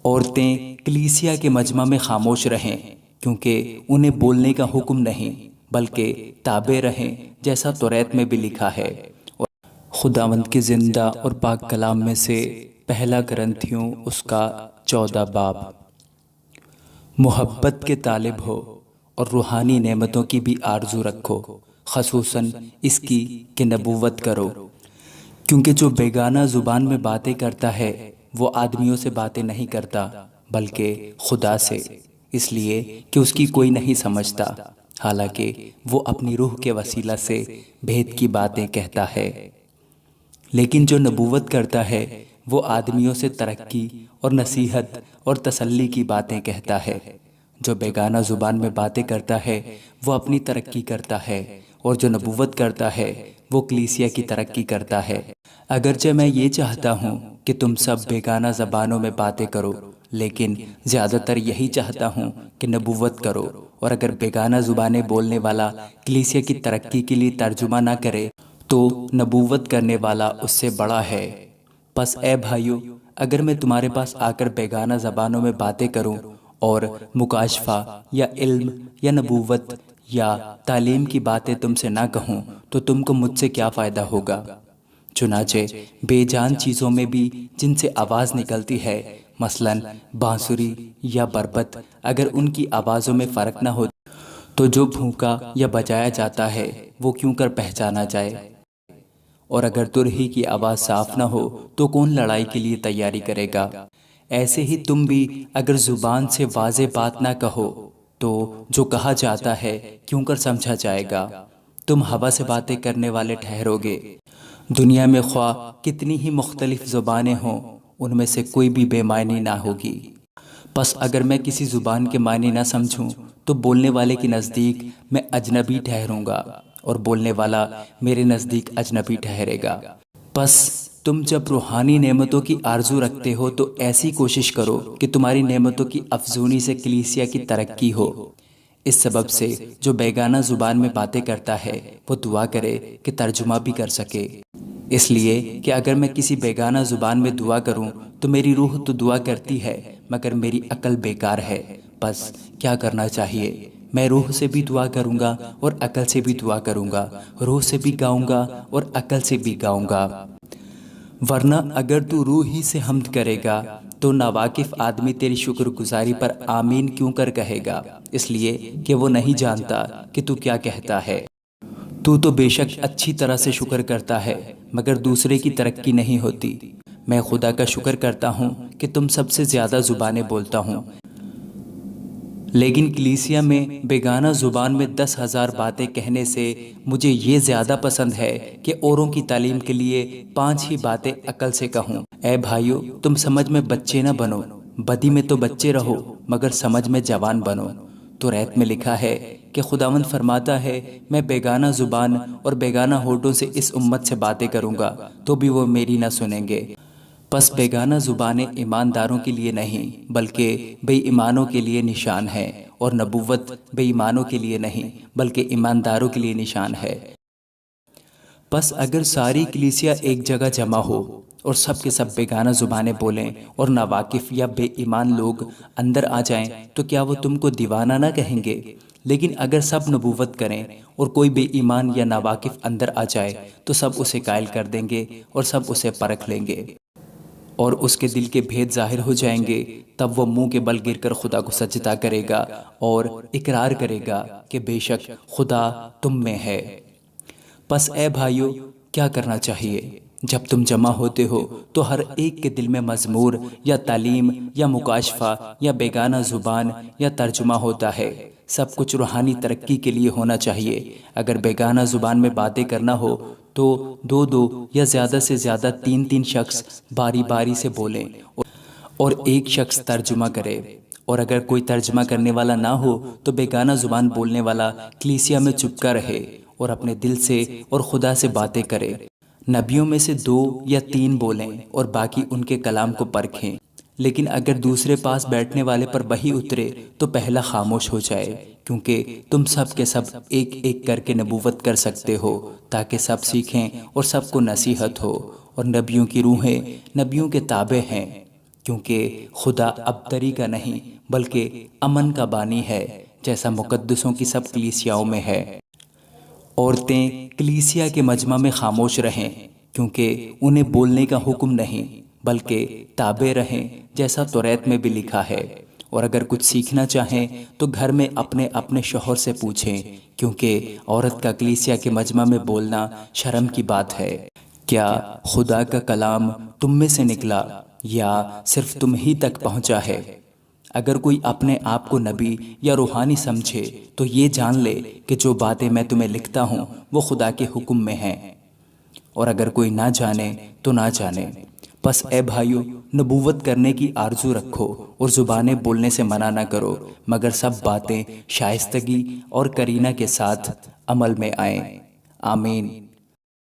عورتیں کلیسیا کے مجمع میں خاموش رہیں، کیونکہ انہیں بولنے کا حکم نہیں بلکہ تابع رہیں، جیسا توریت میں بھی لکھا ہے۔ اور خداوند کے زندہ اور پاک کلام میں سے پہلا کرنتھیوں اس کا 14 باب۔ محبت کے طالب ہو اور روحانی نعمتوں کی بھی آرزو رکھو، خصوصاً اس کی کہ نبوت کرو، کیونکہ جو بیگانہ زبان میں باتیں کرتا ہے وہ آدمیوں سے باتیں نہیں کرتا بلکہ خدا سے، اس لیے کہ اس کی کوئی نہیں سمجھتا، حالانکہ وہ اپنی روح کے وسیلہ سے بھید کی باتیں کہتا ہے۔ لیکن جو نبوت کرتا ہے وہ آدمیوں سے ترقی اور نصیحت اور تسلی کی باتیں کہتا ہے۔ جو بیگانہ زبان میں باتیں کرتا ہے وہ اپنی ترقی کرتا ہے، اور جو نبوت کرتا ہے وہ کلیسیا کی ترقی کرتا ہے۔ اگرچہ میں یہ چاہتا ہوں کہ تم سب بیگانہ زبانوں میں باتیں کرو، لیکن زیادہ تر یہی چاہتا ہوں کہ نبوت کرو، اور اگر بیگانہ زبانیں بولنے والا کلیسیا کی ترقی کے لیے ترجمہ نہ کرے تو نبوت کرنے والا اس سے بڑا ہے۔ پس اے بھائیو، اگر میں تمہارے پاس آ کر بیگانہ زبانوں میں باتیں کروں اور مکاشفہ یا علم یا نبوت یا تعلیم کی باتیں تم سے نہ کہوں تو تم کو مجھ سے کیا فائدہ ہوگا؟ چنانچہ بے جان چیزوں میں بھی جن سے آواز نکلتی ہے، مثلاً بانسری یا بربط، اگر ان کی آوازوں میں فرق نہ ہو تو جو بھونکا یا بجایا جاتا ہے وہ کیوں کر پہچانا جائے؟ اور اگر ترہی کی آواز صاف نہ ہو تو کون لڑائی کے لیے تیاری کرے گا؟ ایسے ہی تم بھی اگر زبان سے واضح بات نہ کہو تو جو کہا جاتا ہے کیوں کر سمجھا جائے گا؟ تم ہوا سے باتیں کرنے والے ٹھہرو گے۔ دنیا میں خواہ کتنی ہی مختلف زبانیں ہوں، ان میں سے کوئی بھی بے معنی نہ ہوگی۔ پس اگر میں کسی زبان کے معنی نہ سمجھوں تو بولنے والے کے نزدیک میں اجنبی ٹھہروں گا، اور بولنے والا میرے نزدیک اجنبی ٹھہرے گا۔ پس تم جب روحانی نعمتوں کی آرزو رکھتے ہو تو ایسی کوشش کرو کہ تمہاری نعمتوں کی افزونی سے کلیسیا کی ترقی ہو۔ اس سبب سے جو بیگانہ زبان میں باتیں کرتا ہے وہ دعا کرے کہ ترجمہ بھی کر سکے، اس لیے کہ اگر میں کسی بیگانہ زبان میں دعا کروں تو میری روح تو دعا کرتی ہے مگر میری عقل بیکار ہے۔ پس کیا کرنا چاہیے؟ میں روح سے بھی دعا کروں گا اور عقل سے بھی دعا کروں گا، روح سے بھی گاؤں گا اور عقل سے بھی گاؤں گا۔ ورنہ اگر تو روح ہی سے حمد کرے گا تو ناواقف آدمی تیری شکر گزاری پر آمین کیوں کر کہے گا؟ اس لیے کہ وہ نہیں جانتا کہ تو کیا کہتا ہے۔ تو بے شک اچھی طرح سے شکر کرتا ہے مگر دوسرے کی ترقی نہیں ہوتی۔ میں خدا کا شکر کرتا ہوں کہ تم سب سے زیادہ زبانیں بولتا ہوں، لیکن کلیسیا میں بیگانہ زبان میں 10,000 باتیں کہنے سے مجھے یہ زیادہ پسند ہے کہ اوروں کی تعلیم کے لیے 5 ہی باتیں عقل سے کہوں۔ اے بھائیو، تم سمجھ میں بچے نہ بنو، بدی میں تو بچے رہو مگر سمجھ میں جوان بنو۔ توریت میں لکھا ہے کہ خداوند فرماتا ہے، میں بیگانہ زبان اور بیگانہ ہونٹوں سے اس امت سے باتیں کروں گا تو بھی وہ میری نہ سنیں گے۔ پس بیگانہ زبانیں ایمانداروں کے لیے نہیں بلکہ بے ایمانوں کے لیے نشان ہے، اور نبوت بے ایمانوں کے لیے نہیں بلکہ ایمانداروں کے لیے نشان ہے۔ پس اگر ساری کلیسیا ایک جگہ جمع ہو اور سب کے سب بیگانہ زبانیں بولیں اور ناواقف یا بے ایمان لوگ اندر آ جائیں تو کیا وہ تم کو دیوانہ نہ کہیں گے؟ لیکن اگر سب نبوت کریں اور کوئی بے ایمان یا ناواقف اندر آ جائے تو سب اسے قائل کر دیں گے اور سب اسے پرکھ لیں گے، اور اس کے دل کے بھید ظاہر ہو جائیں گے۔ تب وہ منہ کے بل گر کر خدا کو سجدہ کرے گا اور اقرار کرے گا کہ بے شک خدا تم میں ہے۔ پس اے بھائیو، کیا کرنا چاہیے؟ جب تم جمع ہوتے ہو تو ہر ایک کے دل میں مزمور یا تعلیم یا مکاشفہ یا بیگانہ زبان یا ترجمہ ہوتا ہے۔ سب کچھ روحانی ترقی کے لیے ہونا چاہیے۔ اگر بیگانہ زبان میں باتیں کرنا ہو تو 2 یا زیادہ سے زیادہ 3 شخص باری باری سے بولیں اور ایک شخص ترجمہ کرے، اور اگر کوئی ترجمہ کرنے والا نہ ہو تو بیگانہ زبان بولنے والا کلیسیا میں چپکا رہے اور اپنے دل سے اور خدا سے باتیں کرے۔ نبیوں میں سے 2 یا 3 بولیں اور باقی ان کے کلام کو پرکھیں، لیکن اگر دوسرے پاس بیٹھنے والے پر وحی اترے تو پہلا خاموش ہو جائے، کیونکہ تم سب کے سب ایک ایک کر کے نبوت کر سکتے ہو تاکہ سب سیکھیں اور سب کو نصیحت ہو، اور نبیوں کی روحیں نبیوں کے تابع ہیں۔ کیونکہ خدا ابتری کا نہیں بلکہ امن کا بانی ہے، جیسا مقدسوں کی سب کلیسیاؤں میں ہے۔ عورتیں کلیسیا کے مجمع میں خاموش رہیں، کیونکہ انہیں بولنے کا حکم نہیں بلکہ تابع رہیں، جیسا توریت میں بھی لکھا ہے۔ اور اگر کچھ سیکھنا چاہیں تو گھر میں اپنے اپنے شوہر سے پوچھیں، کیونکہ عورت کا کلیسیا کے مجمع میں بولنا شرم کی بات ہے۔ کیا خدا کا کلام تم میں سے نکلا یا صرف تم ہی تک پہنچا ہے؟ اگر کوئی اپنے آپ کو نبی یا روحانی سمجھے تو یہ جان لے کہ جو باتیں میں تمہیں لکھتا ہوں وہ خدا کے حکم میں ہیں، اور اگر کوئی نہ جانے تو نہ جانے۔ بس اے بھائیو، نبوت کرنے کی آرزو رکھو اور زبانیں بولنے سے منع نہ کرو، مگر سب باتیں شائستگی اور کرینہ کے ساتھ عمل میں آئیں۔ آمین۔